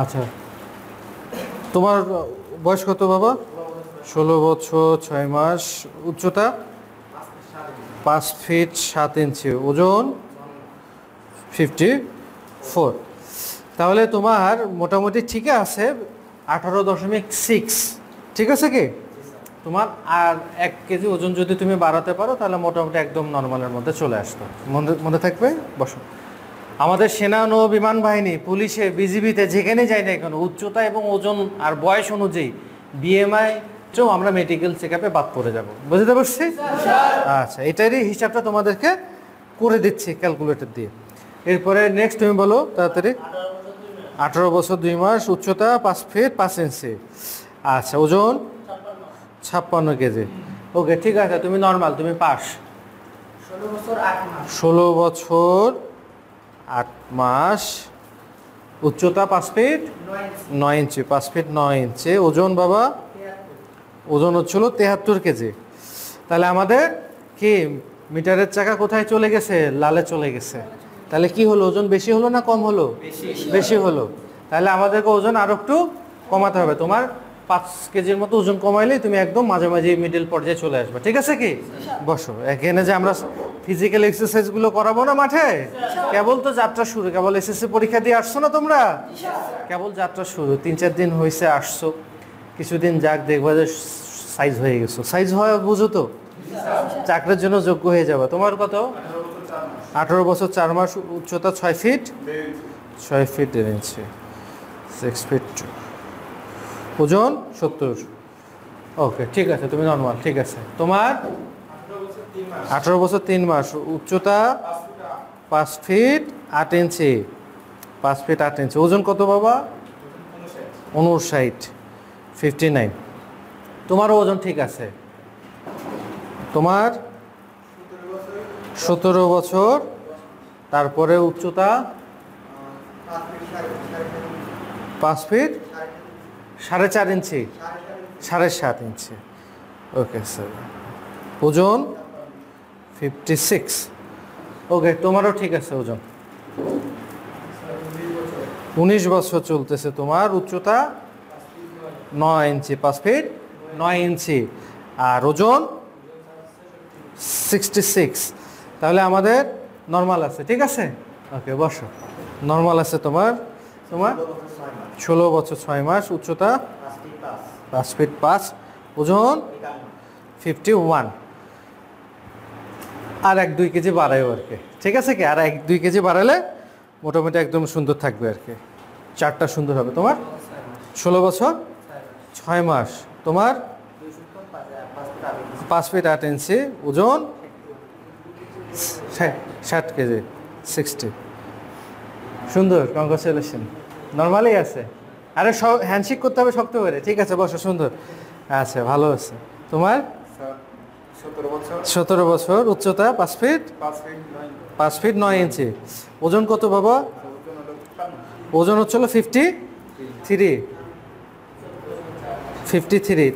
আচ্ছা, তোমার বয়স কত বাবা? 16 বছর 6 মাস, উচ্চতা 5 ফিট 7 ইঞ্চি, ওজন 54। তাহলে তোমার মোটামুটি ঠিক আছে, 18.6। ঠিক আছে কি? তোমার আর 1 কেজি ওজন যদি তুমি বাড়াতে পারো তাহলে মোটামুটি একদম নর্মালের মধ্যে চলে আসতো। মনে থাকবে? বসো। আমাদের সেনা নৌ বিমান বাহিনী, পুলিশে, বিজিবিতে যেখানে যাই না কেন, উচ্চতা এবং ওজন আর বয়স অনুযায়ী বিএমআই আমরা মেডিকেল চেক আপে বাদ পড়ে যাব। বুঝতে পারছি? আচ্ছা, এটারই হিসাবটা তোমাদেরকে করে দিচ্ছি ক্যালকুলেটর দিয়ে। এরপরে নেক্সট তুমি বলো তাড়াতাড়ি। 18 বছর 2 মাস, উচ্চতা 5 ফিট 5 ইঞ্চি। আচ্ছা, ওজন 56 কেজি। ওকে, ঠিক আছে, তুমি নর্মাল, তুমি পাস। 16 বছর 8 মাস, উচ্চতা 5 ফিট 9 ইঞ্চি। 5 ফিট 9 ইঞ্চি। ওজন বাবা? ওজন হচ্ছিল 73 কেজি। তাহলে আমাদের কি মিটারের চাকা কোথায় চলে গেছে? লালে চলে গেছে। তাহলে কি হলো? ওজন বেশি হলো না কম হলো? বেশি হলো। তাহলে আমাদেরকে ওজন আরো একটু কমাতে হবে। তোমার 5 কেজির মতো ওজন কমাইলেই তুমি একদম মাঝামাঝি মিডল পর্যায়ে চলে আসবে। ঠিক আছে কি? বসো। এখানে যে আমরা ফিজিক্যাল এক্সারসাইজগুলো করাবো না মাঠে, কেবল তো যাত্রা শুরু। কেবল এসএসসি পরীক্ষা দিয়ে আসছো না তোমরা? কেবল যাত্রা শুরু। 3-4 দিন হয়েছে আসছো, কিছুদিন যাক, দেখবা যে সাইজ হয়ে গেছো। সাইজ হয় বুঝো তো, চাকরির জন্য যোগ্য হয়ে যাবে। তোমার কত? 18 বছর 4 মাস, উচ্চতা 6 ফিট 1 ইঞ্চি, 6 ফিট 2। ওজন 70। ওকে, ঠিক আছে, তুমি নর্মাল। ঠিক আছে। তোমার 18 বছর 3 মাস, উচ্চতা 5 ফিট 8 ইঞ্চি। 5 ফিট 8 ইঞ্চি। ওজন কত বাবা? 59, 59। তোমারও ওজন ঠিক আছে। তোমার 17 বছর, তারপরে উচ্চতা 5 ফিট 4.5 ইঞ্চি, 7.5 ইঞ্চি। Okay sir. ওজন 56। ওকে, তোমারও ঠিক আছে ওজন। 19 বছর চলতেছে তোমার, উচ্চতা 9 ইঞ্চি, 5 ফিট 9 ইঞ্চি, আর ওজন 66। তাহলে আমাদের নর্মাল আছে। ঠিক আছে? ওকে, বসো। নর্মাল আছে তোমার। 16 বছর 6 মাস, উচ্চতা 5 ফিট 5, ওজন 51। আর 1-2 কেজি বাড়াইও আর কি। ঠিক আছে কি? আর 1-2 কেজি বাড়ালে মোটামুটি একদম সুন্দর থাকবে আর কি। চারটা সুন্দর হবে। তোমার 16 বছর 6 মাস, তোমার 5 ফিট 8 ইঞ্চি, ওজন 60 কেজি, 60। সুন্দর, কংগ্রাচুলেশন। নর্মালি আছে। আরে হ্যান্ডশেক করতে হবে শক্ত করে। ঠিক আছে, বসো। সুন্দর আচ্ছা, ভালো আছে। তোমার 17 বছর, উচ্চতা 5 ফিট 9 ইঞ্চি। ওজন কত বাবা? ওজন হচ্ছিল 53।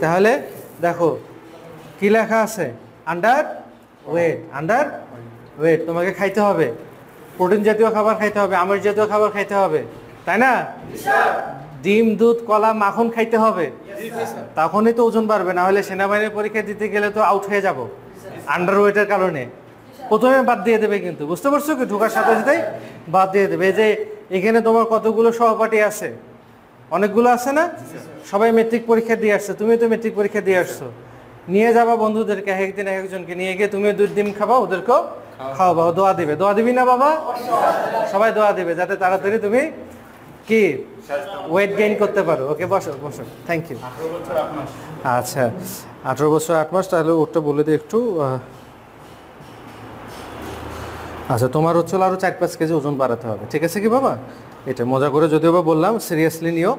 তাহলে দেখো কি লেখা আছে? Under wait. তোমাকে খাইতে হবে প্রোটিন জাতীয় খাবার, খাইতে হবে আমিষ জাতীয় খাবার, খাইতে হবে, তাই না? ডিম, দুধ, কলা, মাখন খাইতে হবে। তখনই তো ওজন বাড়বে। না হলে সেনাবাহিনীর পরীক্ষা দিতে গেলে তো আউট হয়ে যাব আন্ডার ওয়েটের কারণে। প্রথমে বাদ দিয়ে দেবে কিন্তু, বুঝতে পারছো কি? ঢোকার সাথে সাথেই বাদ দিয়ে দেবে। যে এখানে তোমার কতগুলো সহপাঠী আছে? অনেকগুলো আছে না? সবাই মেট্রিক পরীক্ষা দিয়ে আসছে, তুমি তো মেট্রিক পরীক্ষা দিয়ে আসছো। নিয়ে যাবা বন্ধুদেরকে, একদিন একজনকে নিয়ে গিয়ে তুমি 2 ডিম খাবা, ওদেরকেও খাওয়াবা। দোয়া দিবি না বাবা? সবাই দোয়া দিবে যাতে তাড়াতাড়ি তুমি কি ওয়েট গেইন করতে পারো। ওকে, বসো। Thank you. আচ্ছা, 18 বছর 8 মাস। তাহলে ওটা বলে দিই একটু। আচ্ছা, তোমার হচ্ছে আরও 4-5 কেজি ওজন বাড়াতে হবে। ঠিক আছে কি বাবা? এটা মজা করে যদিও বা বললাম, সিরিয়াসলি নিও।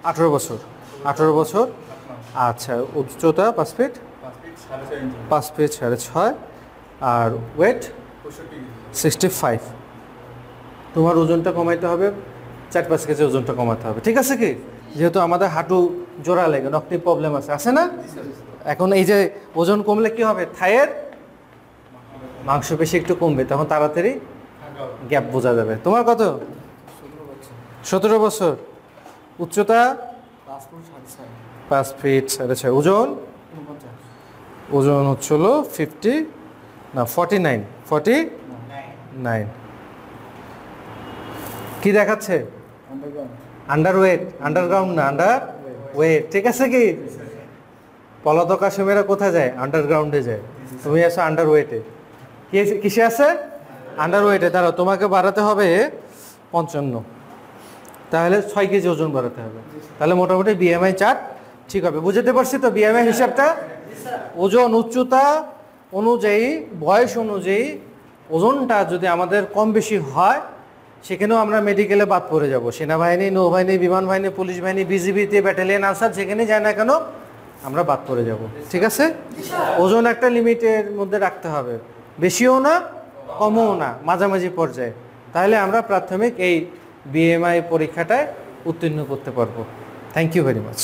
18 বছর। আচ্ছা, উচ্চতা 5 ফিট 6.5, আর ওয়েট 65। তোমার ওজনটা কমাইতে হবে, 4-5 কেজি ওজনটা কমাতে হবে। ঠিক আছে কি? যেহেতু আমাদের হাঁটু জোড়া লেগে নকটি প্রবলেম আছে না? এখন এই যে ওজন কমলে কি হবে? থাইয়ের মাংসপেশি একটু কমবে, তখন তাড়াতাড়ি গ্যাপ বোঝা যাবে। তোমার কত? 17 বছর। উচ্চতা 5 ফিট 6.5। ওজন ওজন হচ্ছিল 49। কি দেখাচ্ছে? আন্ডারওয়েট, আন্ডারগ্রাউন্ড না, আন্ডার ওয়েট। ঠিক আছে কি? পলাতক আসামিরা কোথায় যায়? আন্ডারগ্রাউন্ডে যায়। তুমি আছো আন্ডার ওয়েটে। কিসে আছে? আন্ডার ওয়েটে। দাঁড়াও, তোমাকে বাড়াতে হবে 55, তাহলে 6 কেজি ওজন বাড়াতে হবে। তাহলে মোটামুটি বিএমআই চার্ট ঠিক হবে। বুঝতে পারছি তো বিএমআই হিসাবটা? ওজন উচ্চতা অনুযায়ী, বয়স অনুযায়ী ওজনটা যদি আমাদের কম বেশি হয়, সেখানেও আমরা মেডিকেলে বাদ পড়ে যাব। সেনাবাহিনী, নৌবাহিনী, বিমান বাহিনী, পুলিশ বাহিনী, বিজিবিতে, ব্যাটালিয়ন, আনসার, যেখানে যায় না কেন আমরা বাদ পড়ে যাব। ঠিক আছে? ওজন একটা লিমিটের মধ্যে রাখতে হবে, বেশিও না কমও না, মাঝামাঝি পর্যায়ে। তাহলে আমরা প্রাথমিক এই বিএমআই পরীক্ষাটায় উত্তীর্ণ করতে পারবো। Thank you very much.